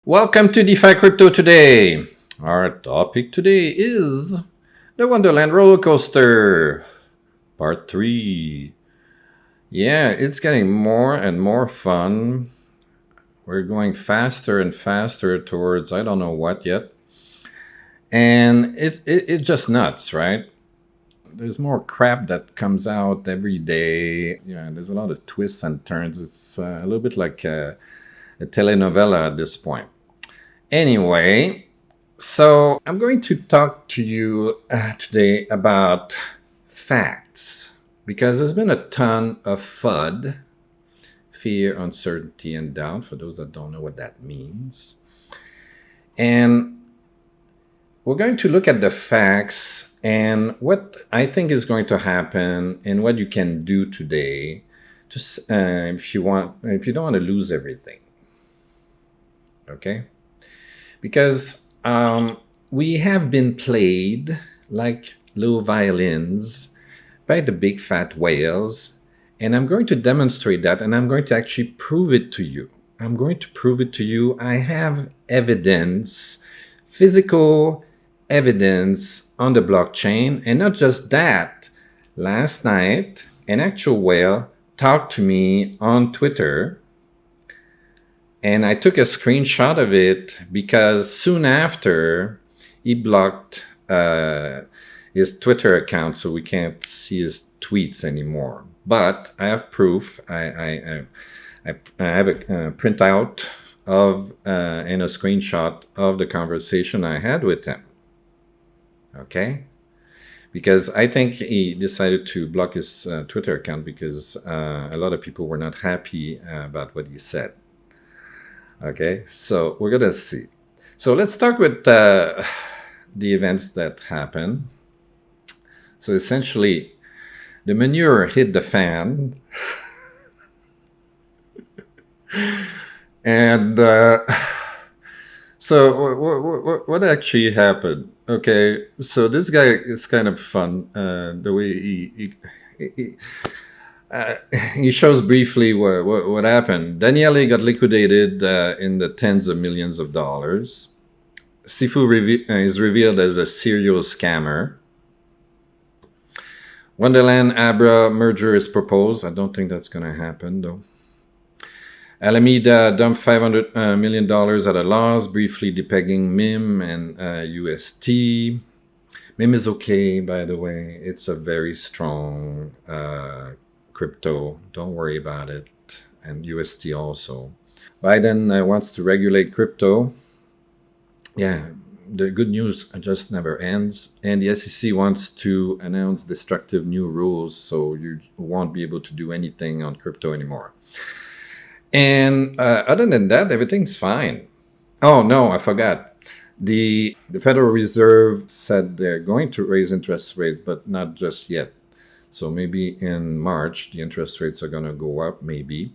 Welcome to DeFi Crypto Today. Our topic today is the Wonderland roller coaster, part 3. Yeah, it's getting more and more fun. We're going faster and faster towards I don't know what yet. And it's just nuts, right? There's more crap that comes out every day. Yeah, there's a lot of twists and turns. It's a little bit like a telenovela at this point. Anyway, so I'm going to talk to you today about facts because there's been a ton of FUD, fear, uncertainty, and doubt, for those that don't know what that means. And we're going to look at the facts and what I think is going to happen and what you can do today just if you don't want to lose everything. Okay? Because we have been played like little violins by the big fat whales, and I'm going to demonstrate that, and I'm going to actually prove it to you. I'm going to prove it to you. I have evidence, physical evidence on the blockchain, and not just that. Last night, an actual whale talked to me on Twitter, and I took a screenshot of it because soon after he blocked his Twitter account, so we can't see his tweets anymore. But I have proof. I have a printout of and a screenshot of the conversation I had with him. Okay? Because I think he decided to block his Twitter account because a lot of people were not happy about what he said. Okay, so we're gonna see. So let's start with the events that happen. So essentially, the manure hit the fan, and so what actually happened? Okay, so this guy is kind of fun. The way he shows briefly what happened. Daniele got liquidated in the tens of millions of dollars. SIFU is revealed as a serial scammer. Wonderland Abra merger is proposed. I don't think that's going to happen, though. Alameda dumped $500 million at a loss, briefly depegging MIM and UST. MIM is okay, by the way. It's a very strong crypto. Don't worry about it. And UST also. Biden wants to regulate crypto. Yeah, the good news just never ends. And the SEC wants to announce destructive new rules so you won't be able to do anything on crypto anymore. And other than that, everything's fine. Oh, no, I forgot. The Federal Reserve said they're going to raise interest rates, but not just yet. So maybe in March, the interest rates are going to go up, maybe.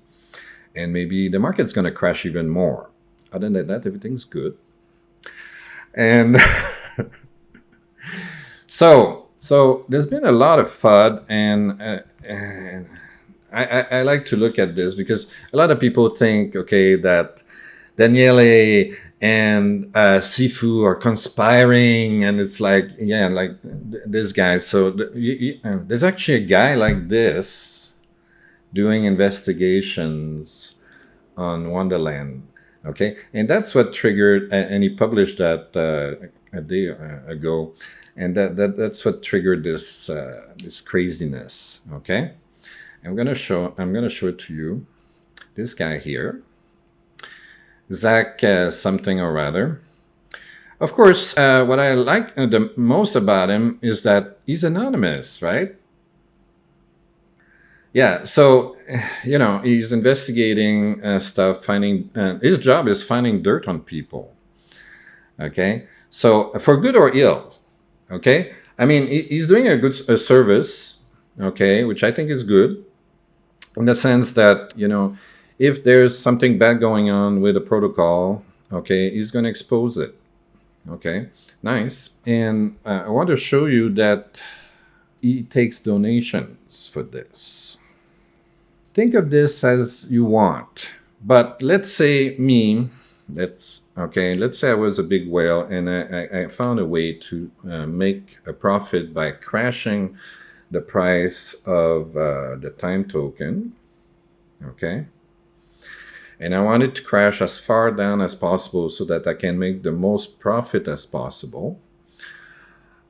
And maybe the market's going to crash even more. Other than that, everything's good. And so there's been a lot of FUD, and I like to look at this because a lot of people think, okay, that Daniele and SIFU are conspiring, and it's like, yeah, like this guy. So there's actually a guy like this doing investigations on Wonderland, okay? And that's what triggered, and he published that a day ago, and that's what triggered this this craziness, okay? I'm gonna show it to you. This guy here, Zach something or rather. Of course, what I like the most about him is that he's anonymous, right? Yeah, so he's investigating stuff, finding. His job is finding dirt on people. Okay, so for good or ill. Okay, I mean he's doing a good service. Okay, which I think is good, in the sense that if there's something bad going on with a protocol, okay, he's going to expose it. Okay, nice. And I want to show you that he takes donations for this. Think of this as you want, but let's say me, Let's say I was a big whale and I found a way to make a profit by crashing the price of the time token. Okay. And I want it to crash as far down as possible so that I can make the most profit as possible.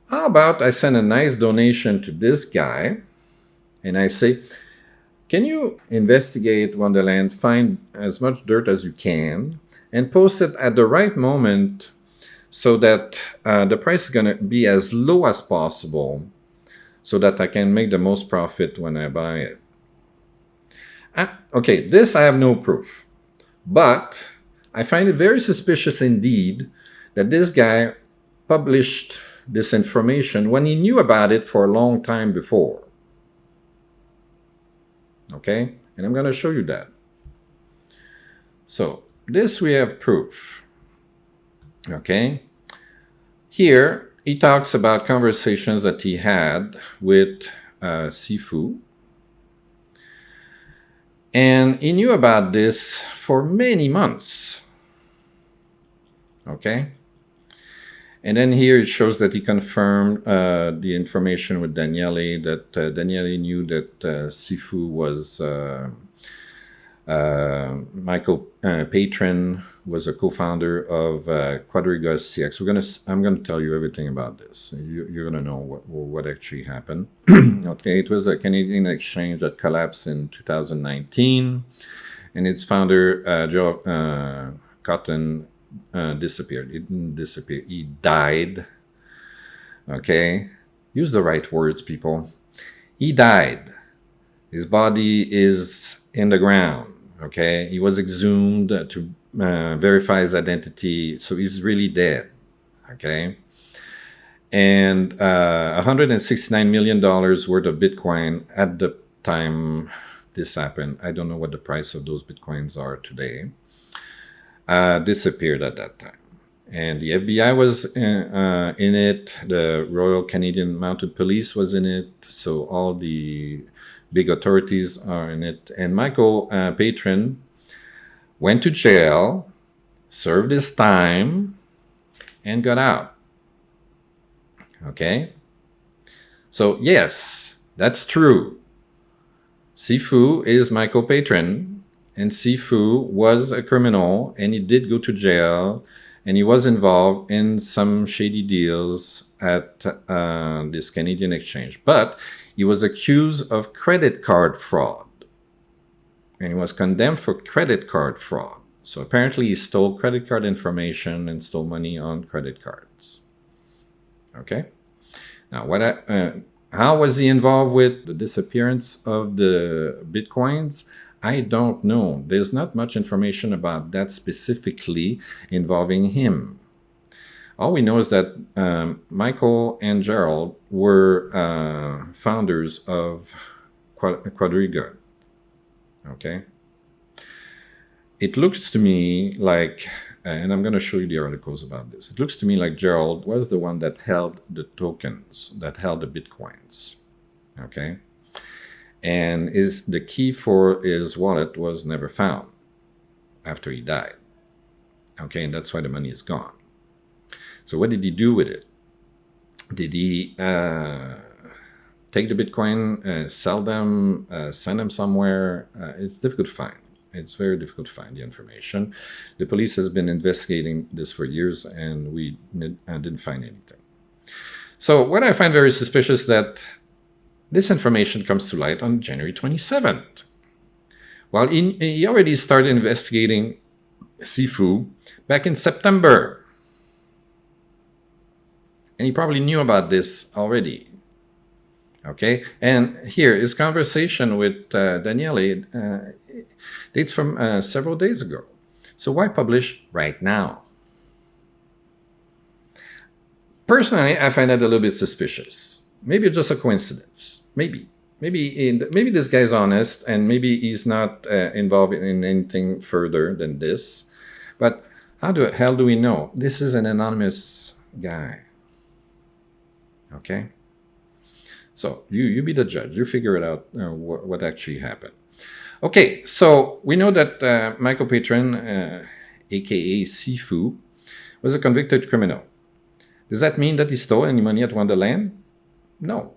How about I send a nice donation to this guy and I say, can you investigate Wonderland, find as much dirt as you can, and post it at the right moment so that the price is going to be as low as possible so that I can make the most profit when I buy it? Okay, this I have no proof. But I find it very suspicious indeed that this guy published this information when he knew about it for a long time before. Okay? And I'm going to show you that. So, this we have proof. Okay? Here, he talks about conversations that he had with SIFU. And he knew about this for many months. Okay? And then here it shows that he confirmed the information with Daniele, that Daniele knew that SIFU was Michael Patron was a co-faunder of Quadriga CX. I'm gonna tell you everything about this. You're gonna know what actually happened. Okay, it was a Canadian exchange that collapsed in 2019, and its founder Joe Cotton disappeared. He didn't disappear. He died. Okay, use the right words, people. He died. His body is in the ground. Okay, he was exhumed to verify his identity, so he's really dead. Okay, and $169 million worth of Bitcoin at the time this happened. I don't know what the price of those Bitcoins are today. Disappeared at that time. And the FBI was in it. The Royal Canadian Mounted Police was in it. So all the big authorities are in it. And Michael Patron went to jail, served his time, and got out. Okay? So yes, that's true. SIFU is Michael Patron, and SIFU was a criminal, and he did go to jail, and he was involved in some shady deals at this Canadian exchange. But he was accused of credit card fraud, and he was condemned for credit card fraud. So apparently he stole credit card information and stole money on credit cards. Okay? Now, how was he involved with the disappearance of the Bitcoins? I don't know. There's not much information about that specifically involving him. All we know is that Michael and Gerald were founders of Quadriga. Okay? It looks to me like, and I'm going to show you the articles about this. It looks to me like Gerald was the one that held the tokens, that held the Bitcoins. Okay? And the key for his wallet was never found after he died. Okay, and that's why the money is gone. So what did he do with it? Did he take the Bitcoin, sell them, send them somewhere? It's difficult to find. It's very difficult to find the information. The police has been investigating this for years, and we didn't find anything. So what I find very suspicious that this information comes to light on January 27th. Well, he already started investigating SIFU back in September. And he probably knew about this already. Okay? And here, his conversation with Daniele dates from several days ago. So why publish right now? Personally, I find that a little bit suspicious. Maybe it's just a coincidence. Maybe this guy's honest, and maybe he's not involved in anything further than this. But how the hell do we know? This is an anonymous guy. Okay? So you be the judge. You figure it out what actually happened. Okay, so we know that Michael Patron aka SIFU, was a convicted criminal. Does that mean that he stole any money at Wonderland? No.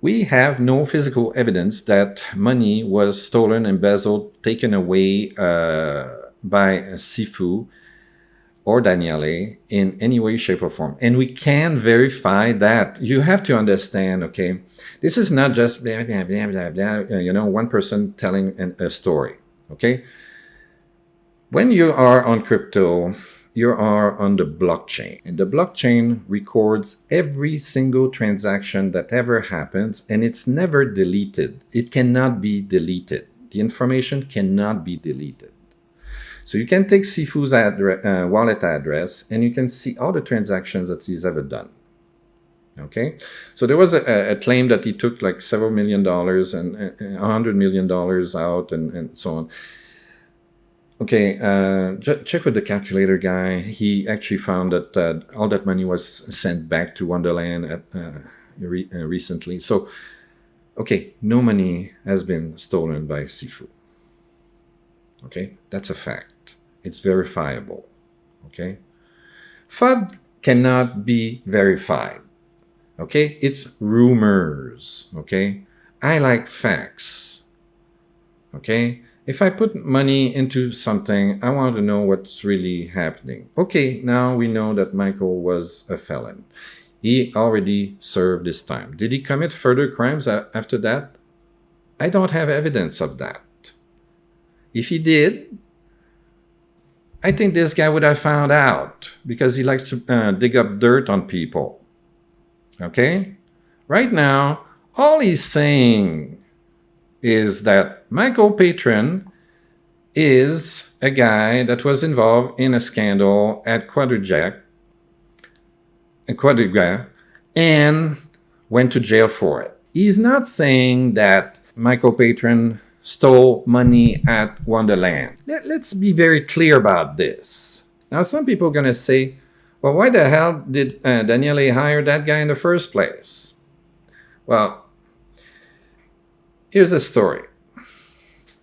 We have no physical evidence that money was stolen, embezzled, taken away by SIFU or Daniele in any way, shape, or form. And we can verify that. You have to understand, okay, this is not just blah, blah, blah, blah, blah, one person telling a story, okay? When you are on crypto, you are on the blockchain. And the blockchain records every single transaction that ever happens, and it's never deleted. It cannot be deleted. The information cannot be deleted. So you can take SIFU's wallet address, and you can see all the transactions that he's ever done. Okay, so there was a claim that he took like several $1 million and $100 million out and so on. Okay, check with the calculator guy. He actually found that all that money was sent back to Wonderland recently. So, okay, no money has been stolen by SIFU. Okay, that's a fact. It's verifiable. Okay, FUD cannot be verified. Okay, it's rumors. Okay, I like facts. Okay, if I put money into something, I want to know what's really happening. Okay, now we know that Michael was a felon. He already served his time. Did he commit further crimes after that? I don't have evidence of that. If he did, I think this guy would have found out because he likes to dig up dirt on people. Okay? Right now, all he's saying is that Michael Patron is a guy that was involved in a scandal at Quadriga and went to jail for it. He's not saying that Michael Patron stole money at Wonderland. Let's be very clear about this. Now, some people are going to say, well, why the hell did Daniele hire that guy in the first place? Well, here's the story.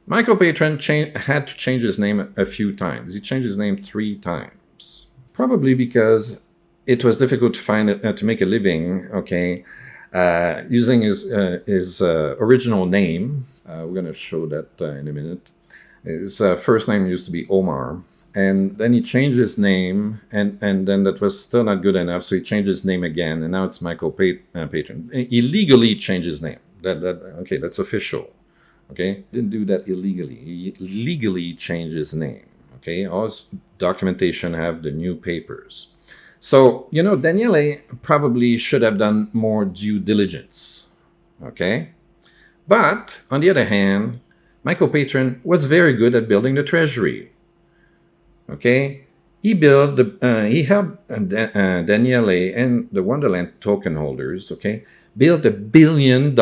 Michael Patron had to change his name a few times. He changed his name 3 times. Probably because it was difficult to find to make a living, okay, using his original name. We're going to show that in a minute. His first name used to be Omar. And then he changed his name, and then that was still not good enough, so he changed his name again, and now it's Michael Patron. He legally changed his name. Okay, that's official. Okay, didn't do that illegally. He legally changed his name. Okay, all his documentation have the new papers. So, Daniele probably should have done more due diligence. Okay, but on the other hand, Michael Patron was very good at building the treasury. Okay, he helped Daniele and the Wonderland token holders, okay, build $1 billion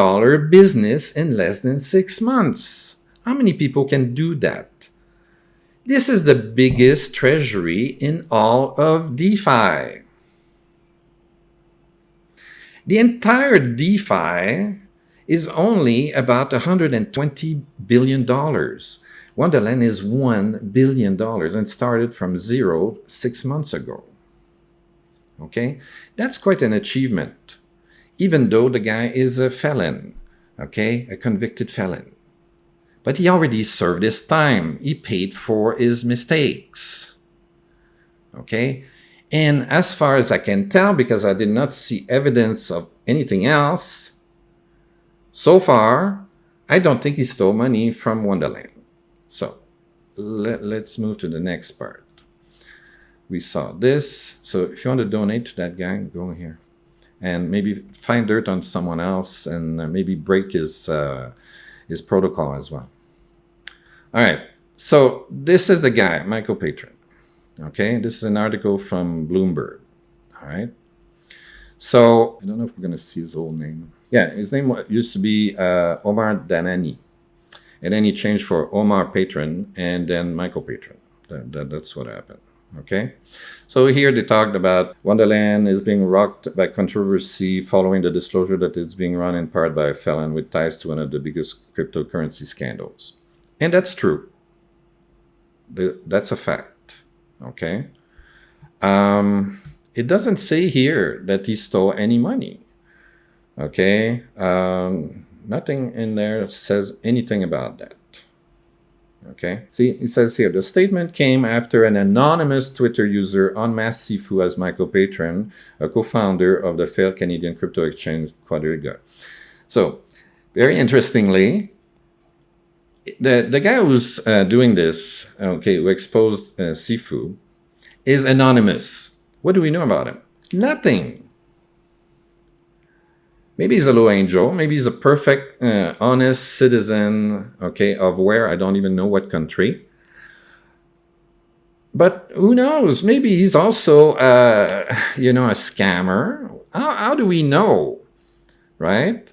business in less than 6 months. How many people can do that? This is the biggest treasury in all of DeFi. The entire DeFi is only about $120 billion. Wonderland is $1 billion and started from 0 6 months ago. Okay? That's quite an achievement, even though the guy is a felon, okay? A convicted felon. But he already served his time. He paid for his mistakes. Okay? And as far as I can tell, because I did not see evidence of anything else, so far, I don't think he stole money from Wonderland. So let's move to the next part. We saw this. So if you want to donate to that guy, go here. And maybe find dirt on someone else and maybe break his protocol as well. All right. So this is the guy, Michael Patron. Okay. This is an article from Bloomberg. All right. So I don't know if we're going to see his whole name. Yeah. His name used to be Omar Danani. And then he changed for Omar Patron and then Michael Patron. That's what happened. Okay, so here they talked about Wonderland is being rocked by controversy following the disclosure that it's being run in part by a felon with ties to one of the biggest cryptocurrency scandals. And that's true. That's a fact. Okay. It doesn't say here that he stole any money. Okay. Nothing in there says anything about that. Okay. See, it says here the statement came after an anonymous Twitter user unmasked SIFU as Michael Patron, a co-founder of the failed Canadian crypto exchange Quadriga. So, very interestingly, the guy who's doing this, okay, who exposed SIFU, is anonymous. What do we know about him? Nothing. Maybe he's a low angel. Maybe he's a perfect, honest citizen, okay, of where? I don't even know what country. But who knows? Maybe he's also, a scammer. How do we know, right?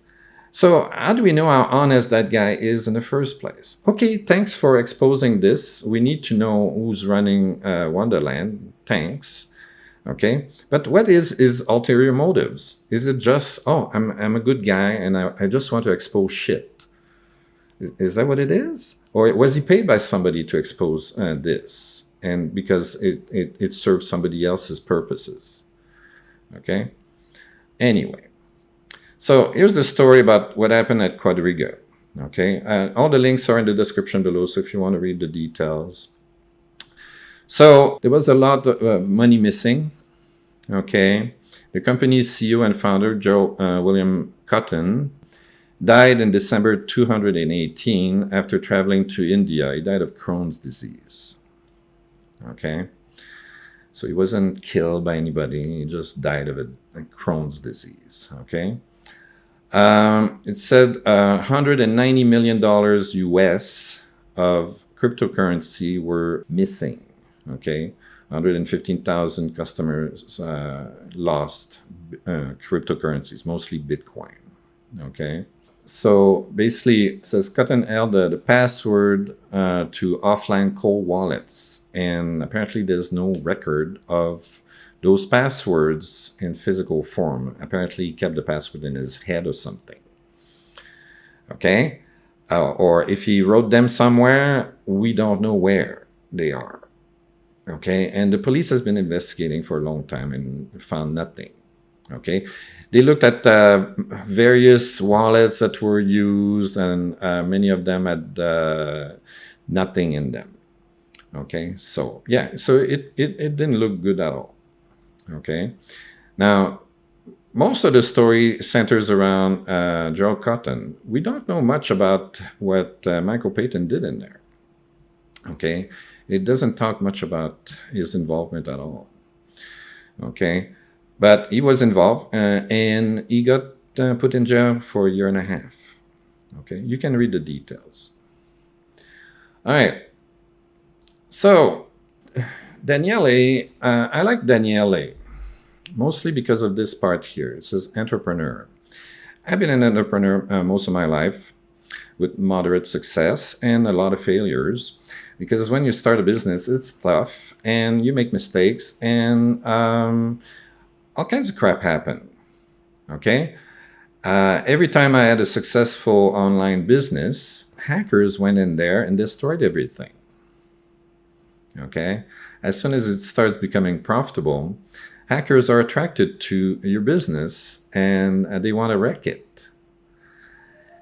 So how do we know how honest that guy is in the first place? Okay, thanks for exposing this. We need to know who's running Wonderland. Thanks. Okay, but what is his ulterior motives? Is it just, oh, I'm a good guy and I just want to expose shit? Is that what it is? Or was he paid by somebody to expose this? And because it serves somebody else's purposes? Okay, anyway. So here's the story about what happened at Quadriga. Okay, all the links are in the description below, so if you want to read the details. So there was a lot of money missing. Okay, the company's CEO and founder, Joe William Cotton, died in December 2018 after traveling to India. He died of Crohn's disease. Okay, so he wasn't killed by anybody. He just died of a Crohn's disease. Okay. It said $190 million US of cryptocurrency were missing. Okay, 115,000 customers lost cryptocurrencies, mostly Bitcoin. Okay, so basically it says Cotton held the password to offline cold wallets, and apparently there's no record of those passwords in physical form. Apparently he kept the password in his head or something. Okay, or if he wrote them somewhere, we don't know where they are. Okay, and the police has been investigating for a long time and found nothing. Okay, they looked at various wallets that were used, and many of them had nothing in them. Okay, so yeah, so it didn't look good at all. Okay, now most of the story centers around Joe Cotton. We don't know much about what Michael Payton did in there. Okay, it doesn't talk much about his involvement at all. Okay, but he was involved and he got put in jail for a year and a half. Okay, you can read the details. All right, so Daniele, I like Daniele mostly because of this part here. It says entrepreneur. I've been an entrepreneur most of my life with moderate success and a lot of failures, because when you start a business, it's tough and you make mistakes and all kinds of crap happen. Okay. Every time I had a successful online business, hackers went in there and destroyed everything. Okay. As soon as it starts becoming profitable, hackers are attracted to your business and they want to wreck it.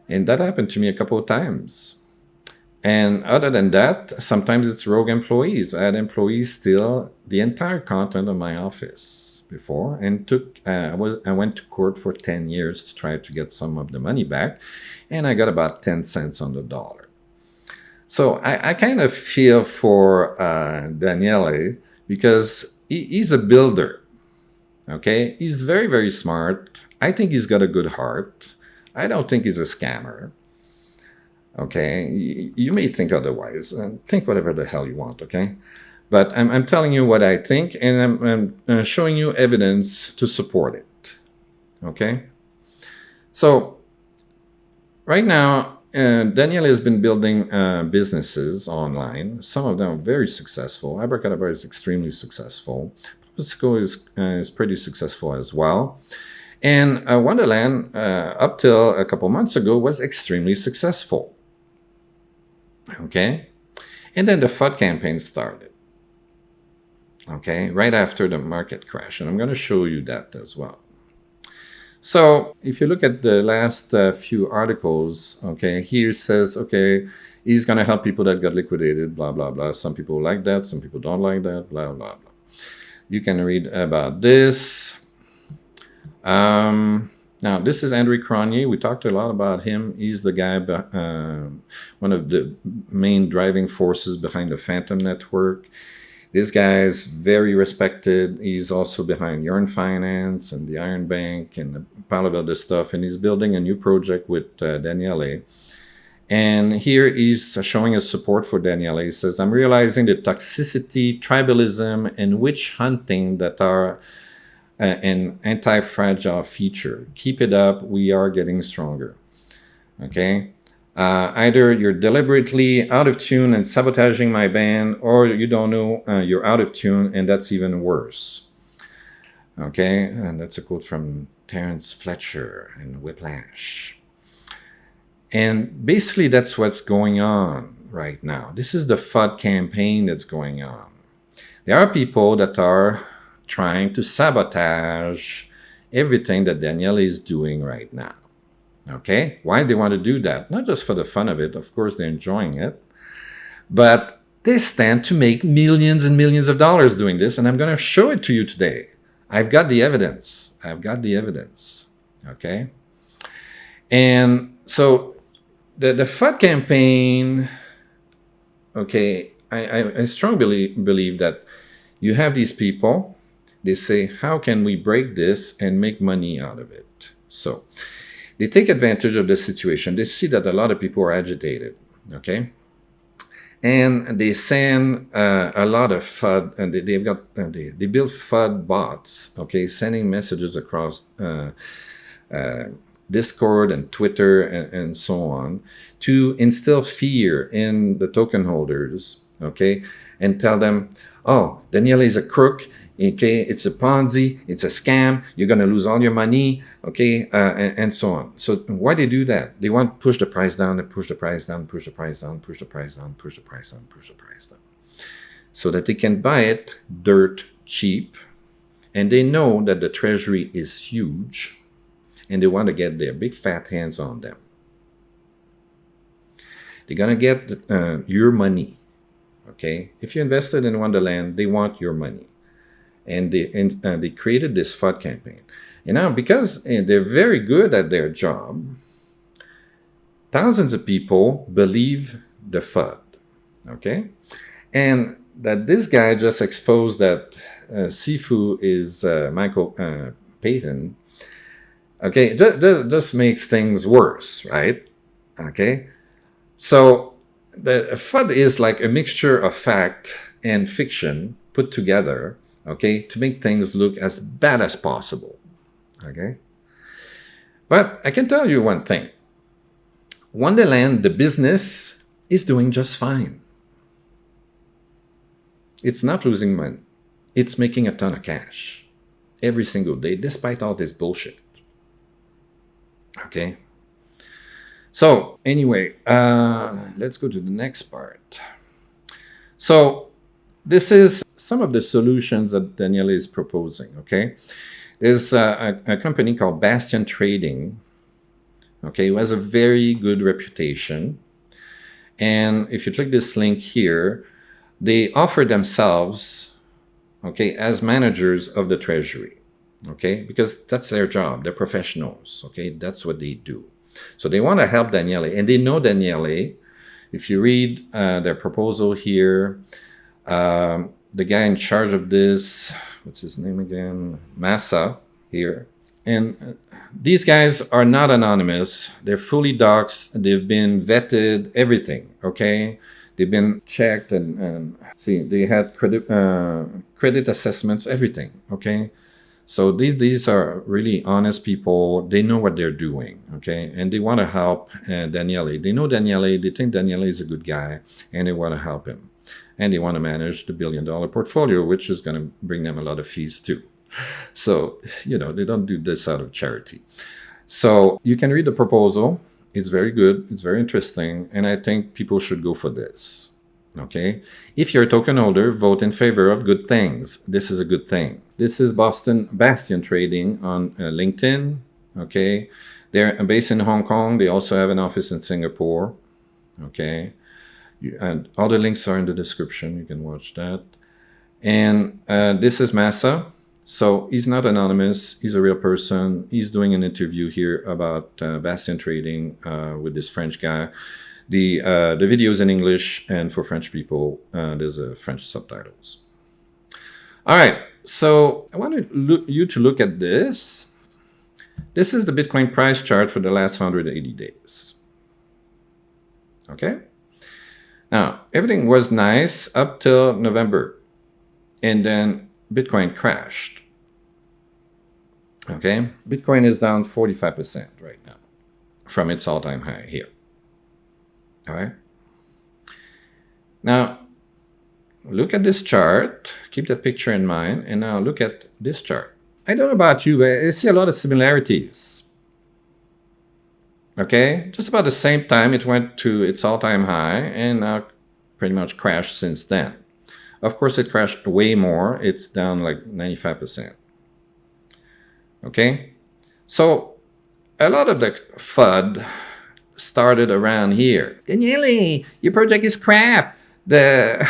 And that happened to me a couple of times. And other than that, sometimes it's rogue employees. I had employees steal the entire content of my office before, and I went to court for 10 years to try to get some of the money back, and I got about 10 cents on the dollar. So I kind of feel for Daniele, because he's a builder. Okay, he's very, very smart. I think he's got a good heart. I don't think he's a scammer. Okay, you may think otherwise. Think whatever the hell you want. Okay, but I'm telling you what I think, and I'm showing you evidence to support it. Okay, so right now, Daniel has been building businesses online. Some of them are very successful. Abracadabra is extremely successful. Papacico is pretty successful as well. And Wonderland, up till a couple months ago, was extremely successful. Okay? And then the FUD campaign started. okay, right after the market crash. And I'm going to show you that as well. So if you look at the last few articles, okay, here says, okay, he's going to help people that got liquidated, blah, blah, blah. Some people like that. Some people don't like that, blah, blah, blah. You can read about this. Now, this is Andrew Cronje. We talked a lot about him. He's the guy, one of the main driving forces behind the Phantom Network. This guy is very respected. He's also behind Yarn Finance and the Iron Bank and a pile of other stuff. And he's building a new project with Daniele. And here he's showing his support for Daniele. He says, I'm realizing the toxicity, tribalism, and witch hunting that are an anti-fragile feature. Keep it up. We are getting stronger. Okay? Either you're deliberately out of tune and sabotaging my band, or you don't know you're out of tune, and that's even worse. Okay, and that's a quote from Terence Fletcher in Whiplash. And basically, that's what's going on right now. This is the FUD campaign that's going on. There are people that are trying to sabotage everything that Daniele is doing right now. Okay, why do they want to do that? Not just for the fun of it, of course they're enjoying it, but they stand to make millions and millions of dollars doing this, and I'm going to show it to you today. I've got the evidence. Okay, and so the FUD campaign, okay, I strongly believe that you have these people, they say, how can we break this and make money out of it? So they take advantage of the situation. They see that a lot of people are agitated, okay? And they send a lot of FUD, and they build FUD bots, okay, sending messages across Discord and Twitter and so on to instill fear in the token holders, okay, and tell them, oh, Daniele is a crook. Okay, it's a Ponzi, it's a scam, you're going to lose all your money, okay, and so on. So why they do that? They want to push the price down and push the price down, push the price down, push the price down, push the price down, push the price down, so that they can buy it dirt cheap. And they know that the treasury is huge, and they want to get their big fat hands on them. They're going to get your money, okay? If you invested in Wonderland, they want your money. And they created this FUD campaign. And now, because they're very good at their job, thousands of people believe the FUD, okay? And that this guy just exposed that SIFU is Michael Payton, okay, just makes things worse, right? Okay? So the FUD is like a mixture of fact and fiction put together, okay, to make things look as bad as possible, okay? But I can tell you one thing. Wonderland, the business, is doing just fine. It's not losing money. It's making a ton of cash every single day, despite all this bullshit, okay? So anyway, let's go to the next part. So this is some of the solutions that Daniele is proposing, okay? There's a company called Bastian Trading, okay, who has a very good reputation. And if you click this link here, they offer themselves, okay, as managers of the treasury, okay? Because that's their job. They're professionals, okay? That's what they do. So they want to help Daniele, and they know Daniele. If you read their proposal here, the guy in charge of this, what's his name again? Massa here. And these guys are not anonymous. They're fully doxed. They've been vetted, everything, okay? They've been checked and see, they had credit assessments, everything, okay? So these are really honest people. They know what they're doing, okay? And they want to help Daniele. They know Daniele. They think Daniele is a good guy, and they want to help him. And they want to manage the $1 billion portfolio, which is going to bring them a lot of fees too. So, you know, they don't do this out of charity. So you can read the proposal. It's very good. It's very interesting. And I think people should go for this. Okay, if you're a token holder, vote in favor of good things. This is a good thing. This is Bastian Trading on LinkedIn. Okay, they're based in Hong Kong. They also have an office in Singapore. Okay, and all the links are in the description. You can watch that. And this is Massa. So he's not anonymous. He's a real person. He's doing an interview here about Bastian Trading with this French guy. The video is in English, and for French people, there's French subtitles. All right, so I want you to look at this. This is the Bitcoin price chart for the last 180 days. Okay? Now, everything was nice up till November, and then Bitcoin crashed. Okay? Bitcoin is down 45% right now from its all-time high here. All right. Now, look at this chart. Keep that picture in mind. And now look at this chart. I don't know about you, but I see a lot of similarities. Okay. Just about the same time it went to its all-time high and now pretty much crashed since then. Of course, it crashed way more. It's down like 95%. Okay. So a lot of the FUD started around here. Daniele, your project is crap. The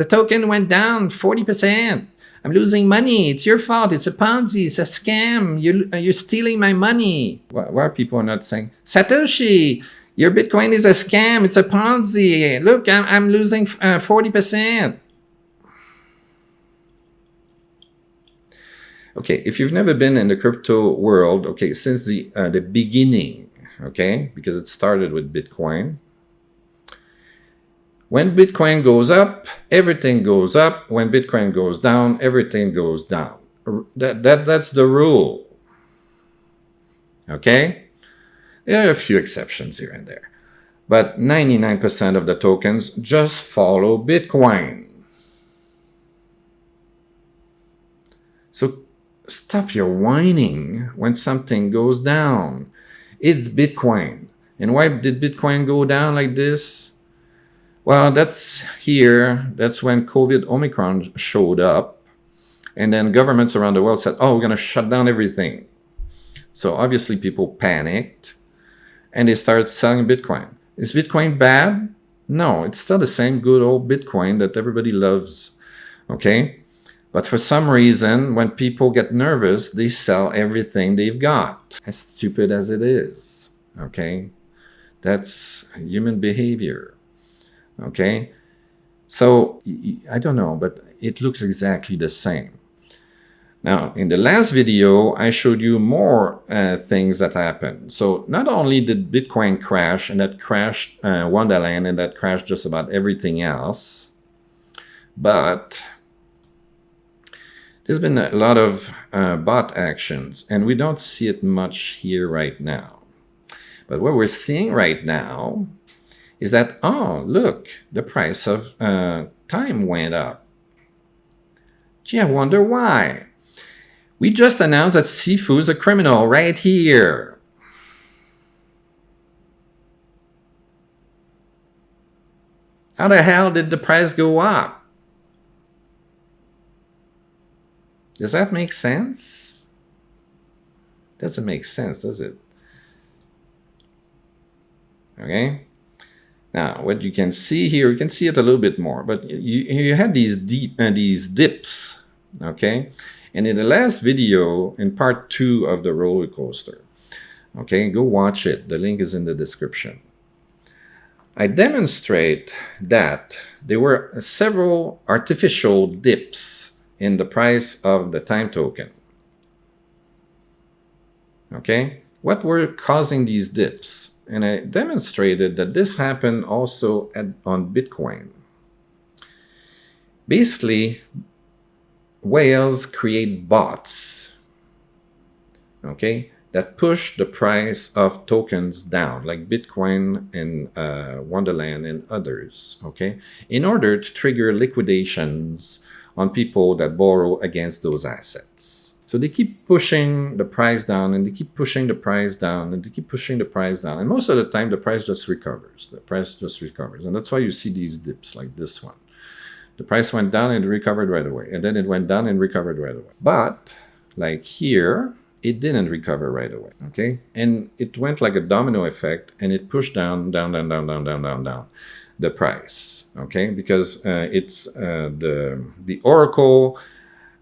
token went down 40%. I'm losing money. It's your fault. It's a Ponzi. It's a scam. You're stealing my money. Why are people not saying, Satoshi, your Bitcoin is a scam. It's a Ponzi. Look, I'm losing 40%. Okay, if you've never been in the crypto world, okay, since the beginning, okay, because it started with Bitcoin. When Bitcoin goes up, everything goes up. When Bitcoin goes down, everything goes down. That's the rule. Okay? There are a few exceptions here and there. But 99% of the tokens just follow Bitcoin. So stop your whining when something goes down. It's Bitcoin. And why did Bitcoin go down like this? Well, that's when COVID Omicron showed up. And then governments around the world said, oh, we're going to shut down everything. So obviously people panicked and they started selling Bitcoin. Is Bitcoin bad? No, it's still the same good old Bitcoin that everybody loves. Okay? But for some reason, when people get nervous, they sell everything they've got. As stupid as it is, okay? That's human behavior, okay? So, I don't know, but it looks exactly the same. Now, in the last video, I showed you more things that happened. So, not only did Bitcoin crash, and that crashed Wonderland, and that crashed just about everything else, but there's been a lot of bot actions, and we don't see it much here right now. But what we're seeing right now is that, oh, look, the price of time went up. Gee, I wonder why. We just announced that SIFU is a criminal right here. How the hell did the price go up? Does that make sense? Doesn't make sense, does it? Okay. Now, what you can see here, you can see it a little bit more, but you had these dips, okay? And in the last video, in part 2 of the roller coaster, okay, go watch it. The link is in the description. I demonstrate that there were several artificial dips in the price of the time token. Okay, what were causing these dips? And I demonstrated that this happened also on Bitcoin. Basically, whales create bots, okay, that push the price of tokens down, like Bitcoin and Wonderland and others, okay, in order to trigger liquidations on people that borrow against those assets. So they keep pushing the price down, and they keep pushing the price down, and they keep pushing the price down. And most of the time, the price just recovers. The price just recovers. And that's why you see these dips like this one. The price went down and it recovered right away. And then it went down and recovered right away. But like here, it didn't recover right away, okay? And it went like a domino effect, and it pushed down the price, okay? Because it's the Oracle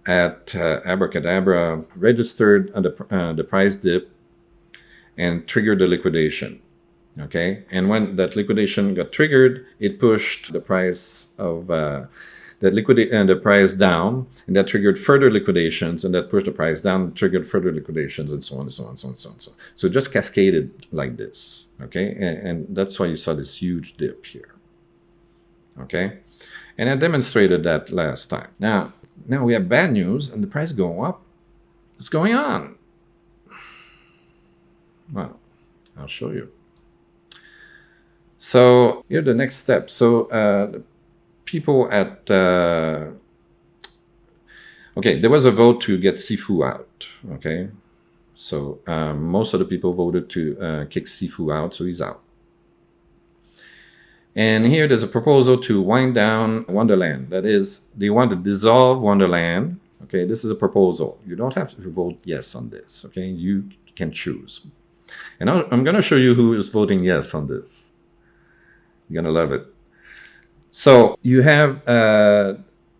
at Abracadabra registered the price dip and triggered the liquidation, okay? And when that liquidation got triggered, it pushed the price of the price down, and that triggered further liquidations, and that pushed the price down, triggered further liquidations, and so on and so on and so on and so on. So it just cascaded like this, okay? And that's why you saw this huge dip here, okay? And I demonstrated that last time. Now we have bad news, and the price going up. What's going on? Well, I'll show you. So here's the next step. So people at okay, there was a vote to get SIFU out, okay? So most of the people voted to kick SIFU out, so he's out. And here there's a proposal to wind down Wonderland. That is, they want to dissolve Wonderland. Okay, this is a proposal. You don't have to vote yes on this, okay? You can choose. And I'm going to show you who is voting yes on this. You're going to love it. So you have a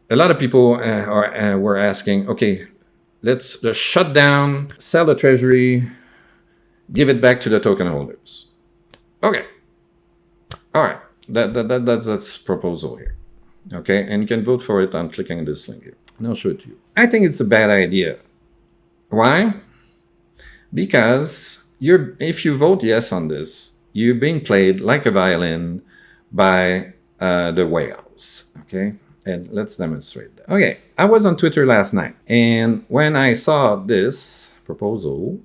lot of people were asking, okay, let's just shut down, sell the treasury, give it back to the token holders. Okay. All right. That's proposal here. Okay. And you can vote for it on clicking this link here. And I'll show it to you. I think it's a bad idea. Why? Because if you vote yes on this, you're being played like a violin by the whales, okay? And let's demonstrate that. Okay, I was on Twitter last night, and when I saw this proposal,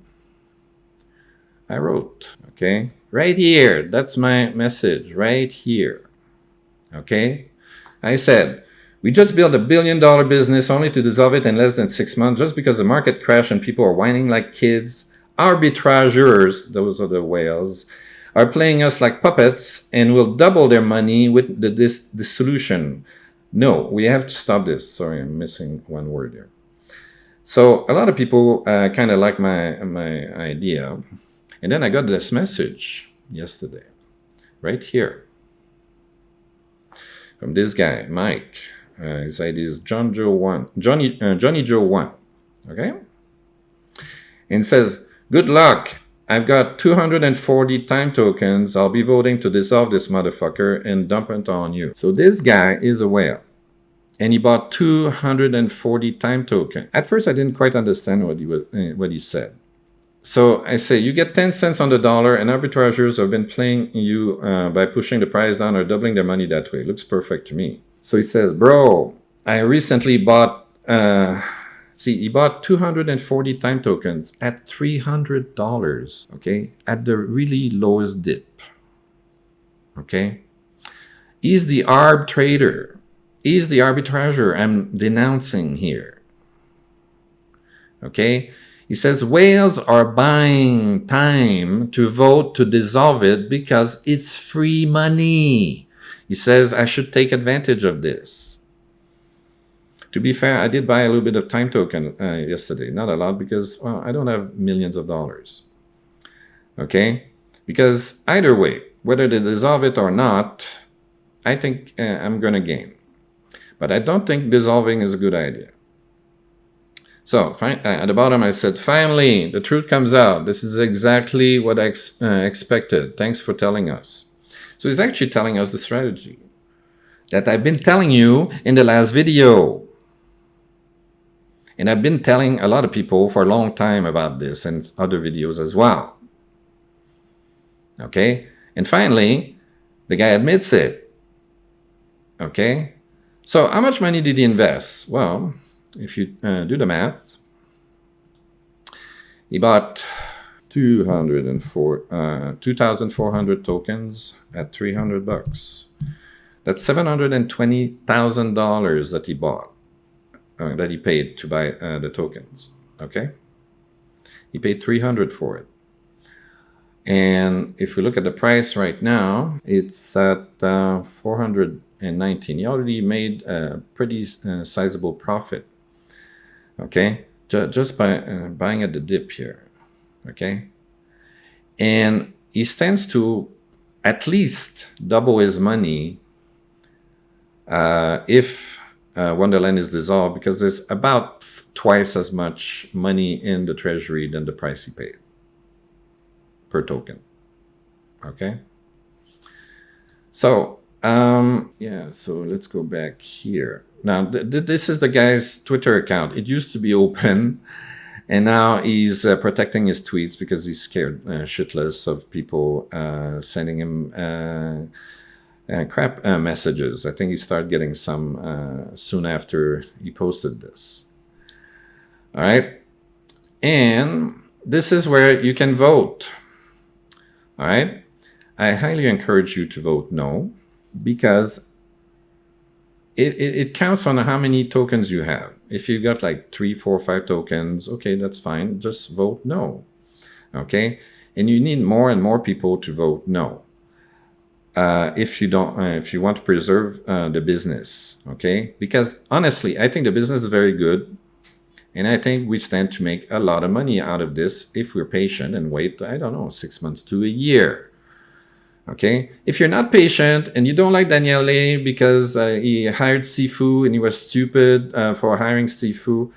I wrote, okay? Right here, that's my message, right here, okay? I said, we just built $1 billion business only to dissolve it in less than 6 months just because the market crashed and people are whining like kids. Arbitrageurs, those are the whales, are playing us like puppets and will double their money with this solution. No, we have to stop this. Sorry, I'm missing one word here. So a lot of people kind of like my idea. And then I got this message yesterday, right here, from this guy, Mike. His ID is Johnny Joe 1, okay? And it says, good luck. I've got 240 time tokens. I'll be voting to dissolve this motherfucker and dump it on you. So this guy is a whale. And he bought 240 time tokens. At first, I didn't quite understand what he said. So I say, you get 10 cents on the dollar, and arbitrageurs have been playing you by pushing the price down or doubling their money that way. Looks perfect to me. So he says, bro, I recently bought... he bought 240 time tokens at $300, okay, at the really lowest dip, okay? He's the arb trader. He's the arbitrager I'm denouncing here, okay? He says whales are buying time to vote to dissolve it because it's free money. He says I should take advantage of this. To be fair, I did buy a little bit of time token yesterday. Not a lot because, well, I don't have millions of dollars. Okay? Because either way, whether they dissolve it or not, I think I'm going to gain. But I don't think dissolving is a good idea. So at the bottom I said, finally, the truth comes out. This is exactly what I expected. Thanks for telling us. So he's actually telling us the strategy that I've been telling you in the last video. And I've been telling a lot of people for a long time about this and other videos as well. Okay? And finally, the guy admits it. Okay? So how much money did he invest? Well, if you do the math, he bought 2,400 tokens at $300. That's $720,000 that he bought. That he paid to buy the tokens. Okay, he paid 300 for it. And if we look at the price right now, it's at 419. He already made a pretty sizable profit. Okay, just by buying at the dip here. Okay, and he stands to at least double his money if Wonderland is dissolved, because there's about twice as much money in the treasury than the price he paid per token. Okay, so yeah, so let's go back here. Now this is the guy's Twitter account. It used to be open, and now he's protecting his tweets because he's scared shitless of people sending him crap messages. I think he started getting some soon after he posted this. All right, and this is where you can vote. All right, I highly encourage you to vote no, because it counts on how many tokens you have. If you got like 3, 4, 5 tokens, okay, that's fine. Just vote no. Okay, and you need more and more people to vote no. If you don't, if you want to preserve the business, okay? Because honestly, I think the business is very good, and I think we stand to make a lot of money out of this if we're patient and wait, I don't know, 6 months to a year. Okay, if you're not patient and you don't like Daniele because he hired SIFU and he was stupid for hiring SIFU,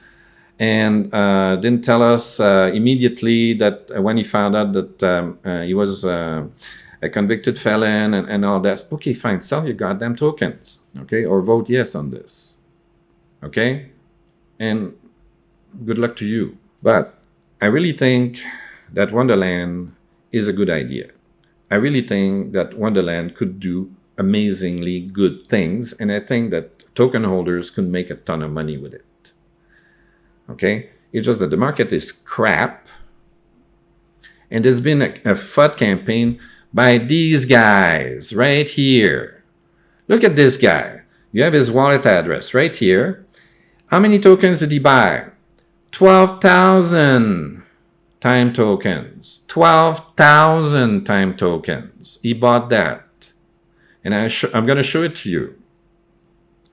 and didn't tell us immediately that when he found out that he was a convicted felon and all that, okay, fine, sell your goddamn tokens, okay, or vote yes on this, okay, and good luck to you. But I really think that Wonderland is a good idea. I really think that Wonderland could do amazingly good things, and I think that token holders could make a ton of money with it. Okay? It's just that the market is crap, and there's been a FUD campaign by these guys right here. Look at this guy. You have his wallet address right here. How many tokens did he buy? 12,000 time tokens. 12,000 time tokens. He bought that. And I'm going to show it to you.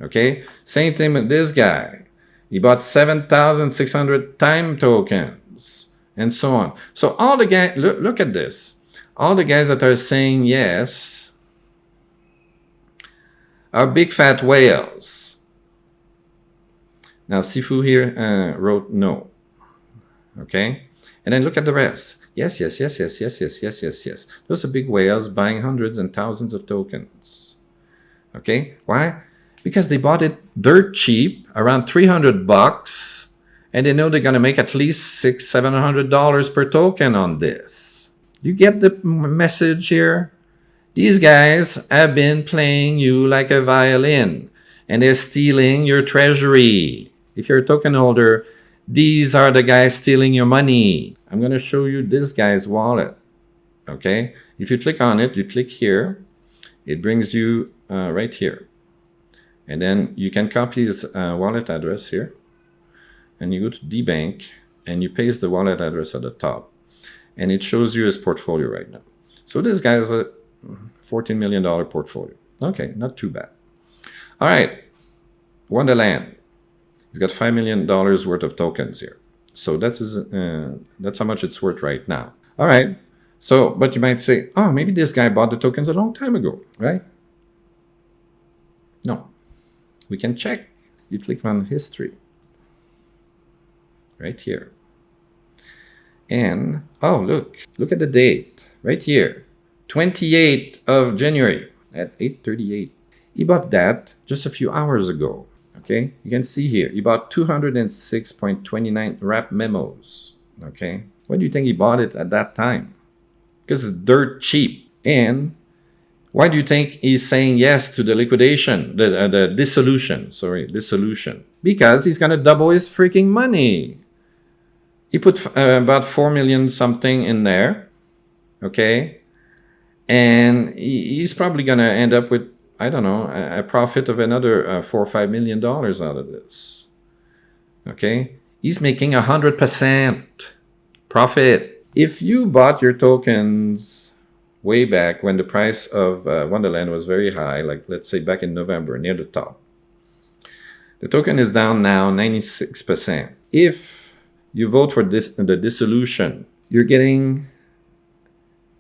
Okay? Same thing with this guy. He bought 7,600 time tokens, and so on. So all the guys, look at this. All the guys that are saying yes are big fat whales. Now SIFU here wrote no. Okay? And then look at the rest. Yes, yes, yes, yes, yes, yes, yes, yes, yes. Those are big whales buying hundreds and thousands of tokens. Okay? Why? Because they bought it dirt cheap, around $300, and they know they're going to make at least $600-700 per token on this. You get the message here? These guys have been playing you like a violin, and they're stealing your treasury. If you're a token holder, these are the guys stealing your money. I'm going to show you this guy's wallet. Okay? If you click on it, you click here, it brings you right here. And then you can copy this wallet address here, and you go to DBank, and you paste the wallet address at the top, and it shows you his portfolio right now. So this guy has a $14 million portfolio. Okay, not too bad. All right, Wonderland. He's got $5 million worth of tokens here. So that's how much it's worth right now. All right. So, but you might say, oh, maybe this guy bought the tokens a long time ago, right? No. We can check. You click on history right here. And, oh, look at the date right here. 28th of January at 8:38. He bought that just a few hours ago. Okay, you can see here, he bought 206.29 wrap memos. Okay, why do you think he bought it at that time? Because it's dirt cheap. And why do you think he's saying yes to the liquidation, the dissolution? Because he's going to double his freaking money. He put about 4 million something in there. Okay, and he's probably going to end up with, I don't know, a profit of another $4 or $5 million out of this. Okay? He's making 100% profit. If you bought your tokens way back when the price of Wonderland was very high, like let's say back in November, near the top, the token is down now 96%. If you vote for the dissolution, you're getting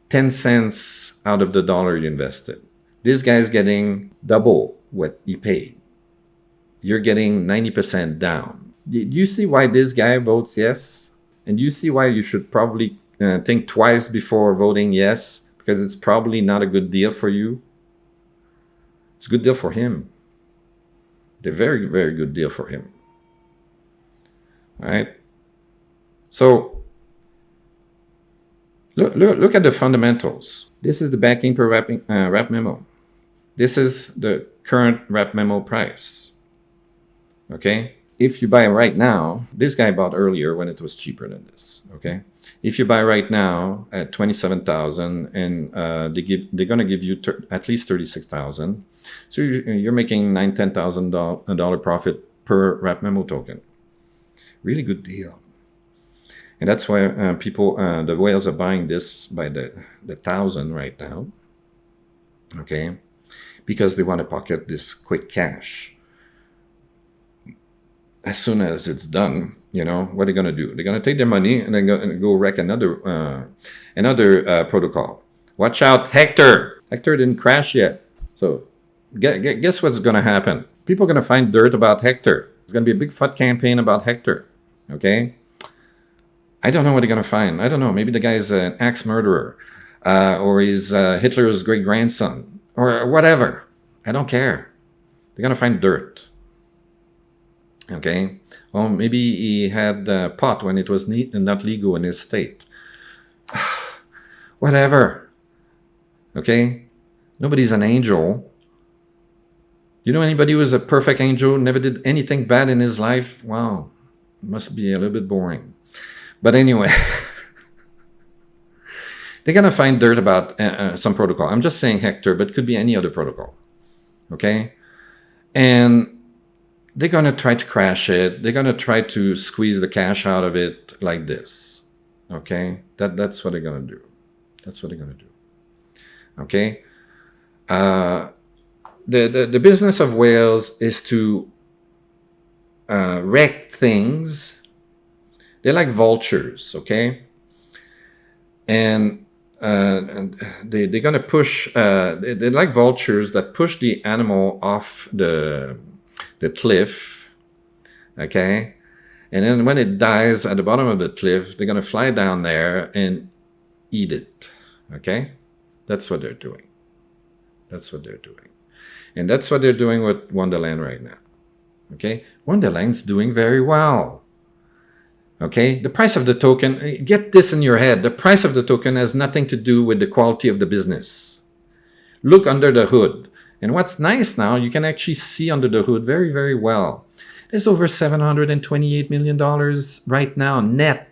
10 cents out of the dollar you invested. This guy's getting double what he paid. You're getting 90% down. Do you see why this guy votes yes? And you see why you should probably think twice before voting yes? Because it's probably not a good deal for you. It's a good deal for him. It's a very, very good deal for him. All right? So, look at the fundamentals. This is the backing per wrap memo. This is the current wrap memo price. Okay? If you buy right now, this guy bought earlier when it was cheaper than this. Okay? If you buy right now at 27,000 and they're going to give you at least 36,000, so you're making $9,000-$10,000 profit per wrap memo token. Really good deal. And that's why people, the whales are buying this by the thousand right now. Okay? Because they want to pocket this quick cash. As soon as it's done, what are they going to do? They're going to take their money and then go wreck another protocol. Watch out, Hector! Hector didn't crash yet. So guess what's going to happen? People are going to find dirt about Hector. There's going to be a big fat campaign about Hector. Okay? I don't know what they're going to find. I don't know. Maybe the guy's an axe murderer. Or he's Hitler's great-grandson. Or whatever. I don't care. They're going to find dirt. Okay? Or maybe he had pot when it was not legal in his state. Whatever. Okay? Nobody's an angel. You know anybody who is a perfect angel, never did anything bad in his life? Wow. Must be a little bit boring. But anyway, they're going to find dirt about some protocol. I'm just saying Hector, but it could be any other protocol. Okay? And they're going to try to crash it. They're going to try to squeeze the cash out of it like this. Okay? That's what they're going to do. That's what they're going to do. Okay? The business of whales is to wreck things. They're like vultures, okay? And they're going to push, they're like vultures that push the animal off the cliff, okay? And then when it dies at the bottom of the cliff, they're going to fly down there and eat it, okay? That's what they're doing. That's what they're doing. And that's what they're doing with Wonderland right now, okay? Wonderland's doing very well. Okay, the price of the token, get this in your head. The price of the token has nothing to do with the quality of the business. Look under the hood. And what's nice now, you can actually see under the hood very, very well. There's over $728 million right now, net,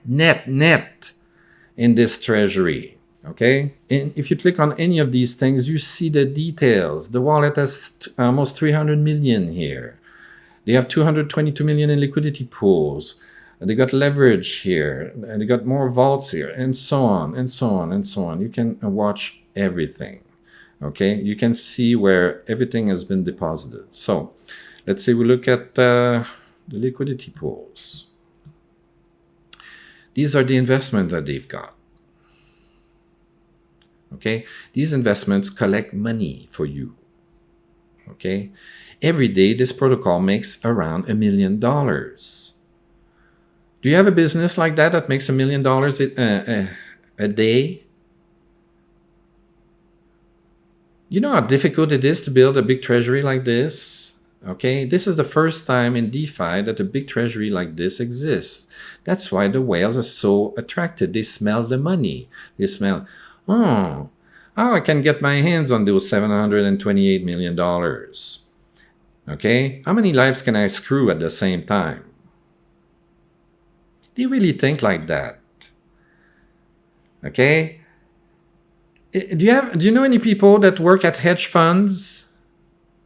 in this treasury. Okay, and if you click on any of these things, you see the details. The wallet has almost 300 million here. They have 222 million in liquidity pools. They got leverage here, and they got more vaults here, and so on, and so on, and so on. You can watch everything, okay? You can see where everything has been deposited. So let's say we look at the liquidity pools. These are the investments that they've got, okay? These investments collect money for you, okay? Every day, this protocol makes around $1 million. Do you have a business like that makes $1 million a day? You know how difficult it is to build a big treasury like this? Okay, this is the first time in DeFi that a big treasury like this exists. That's why the whales are so attracted. They smell the money. They smell, I can get my hands on those $728 million. Okay, how many lives can I screw at the same time? Do you really think like that? Okay? Do you know any people that work at hedge funds?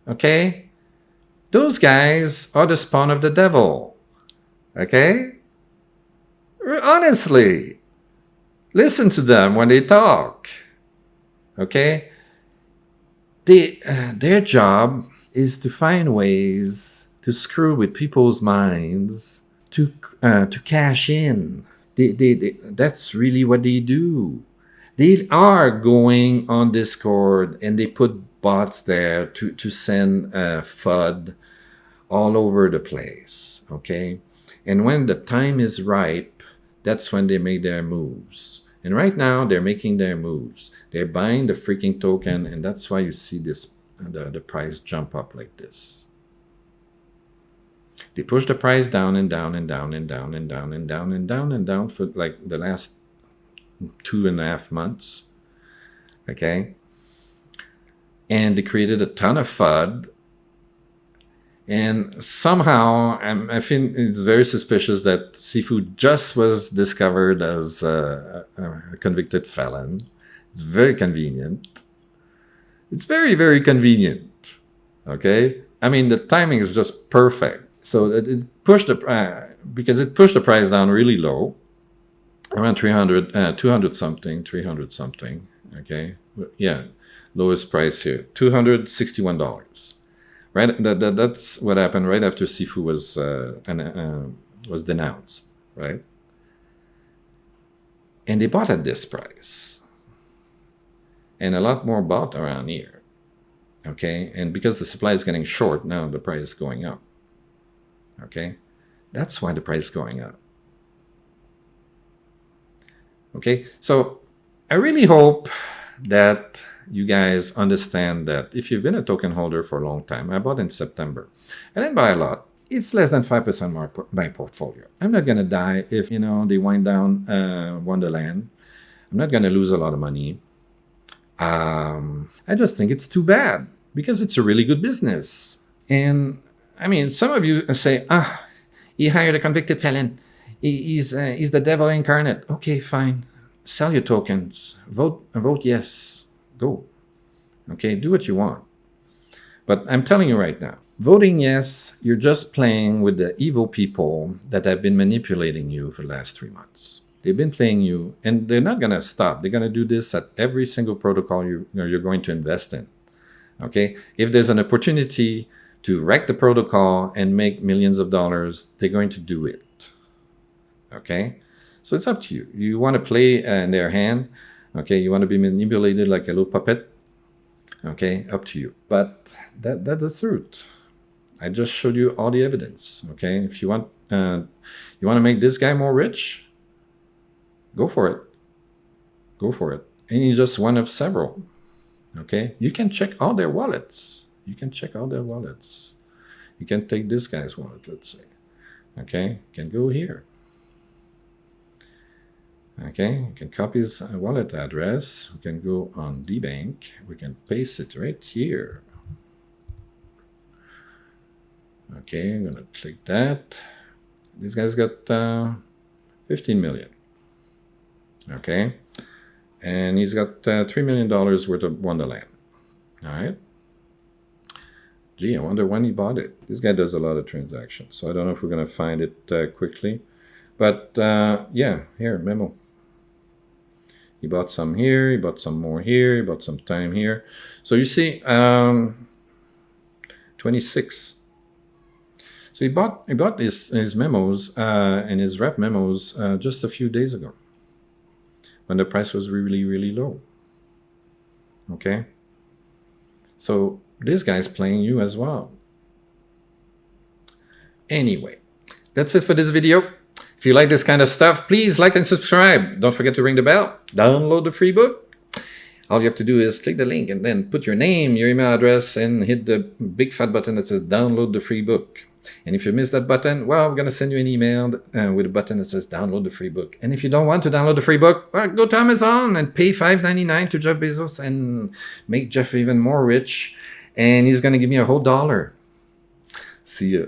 Okay? Those guys are the spawn of the devil. Okay? Honestly, listen to them when they talk. Okay? Their job is to find ways to screw with people's minds to cash in. That's really what they do. They are going on Discord and they put bots there to send FUD all over the place. Okay? And when the time is ripe, that's when they make their moves. And right now, they're making their moves. They're buying the freaking token, and that's why you see this the price jump up like this. They push the price down and down and down and down and down and down and down and down for like the last 2.5 months. Okay? And they created a ton of FUD. And somehow, I think it's very suspicious that SIFU just was discovered as a convicted felon. It's very convenient. It's very, very convenient. Okay? I mean, the timing is just perfect. So it pushed because it pushed the price down really low, around 200 something, 300 something. Okay? Yeah, lowest price here, $261. Right, that's what happened right after SIFU was denounced, right? And they bought at this price, and a lot more bought around here, okay? And because the supply is getting short, now the price is going up, okay? That's why the price is going up, okay? So I really hope that you guys understand that if you've been a token holder for a long time, I bought in September. I didn't buy a lot. It's less than 5% my portfolio. I'm not going to die if, they wind down Wonderland. I'm not going to lose a lot of money. I just think it's too bad because it's a really good business. And I mean, some of you say, he hired a convicted felon. He's the devil incarnate. Okay, fine. Sell your tokens. Vote yes. Go. Okay, do what you want. But I'm telling you right now, voting yes, you're just playing with the evil people that have been manipulating you for the last 3 months. They've been playing you, and they're not going to stop. They're going to do this at every single protocol you're going to invest in. Okay? If there's an opportunity to wreck the protocol and make millions of dollars, they're going to do it. Okay? So it's up to you. You want to play in their hand. Okay, you want to be manipulated like a little puppet? Okay, up to you. But that's the truth. I just showed you all the evidence. Okay, if you want to make this guy more rich, go for it. Go for it. And he's just one of several. Okay, you can check all their wallets. You can check all their wallets. You can take this guy's wallet, let's say. Okay, you can go here. Okay, you can copy his wallet address. We can go on DBank. We can paste it right here. Okay, I'm gonna click that. This guy's got 15 million. Okay, and he's got $3 million worth of Wonderland. All right. Gee, I wonder when he bought it. This guy does a lot of transactions, so I don't know if we're gonna find it quickly. But yeah, here, memo. He bought some here, he bought some more here, he bought some time here. So you see, 26. So he bought his memos and his rep memos just a few days ago when the price was really, really low. Okay? So this guy's playing you as well. Anyway, that's it for this video. If you like this kind of stuff, please like and subscribe. Don't forget to ring the bell. Download the free book. All you have to do is click the link and then put your name, your email address, and hit the big fat button that says download the free book. And if you miss that button, well, we're going to send you an email with a button that says download the free book. And if you don't want to download the free book, well, go to Amazon and pay $5.99 to Jeff Bezos and make Jeff even more rich. And he's going to give me a whole $1. See ya.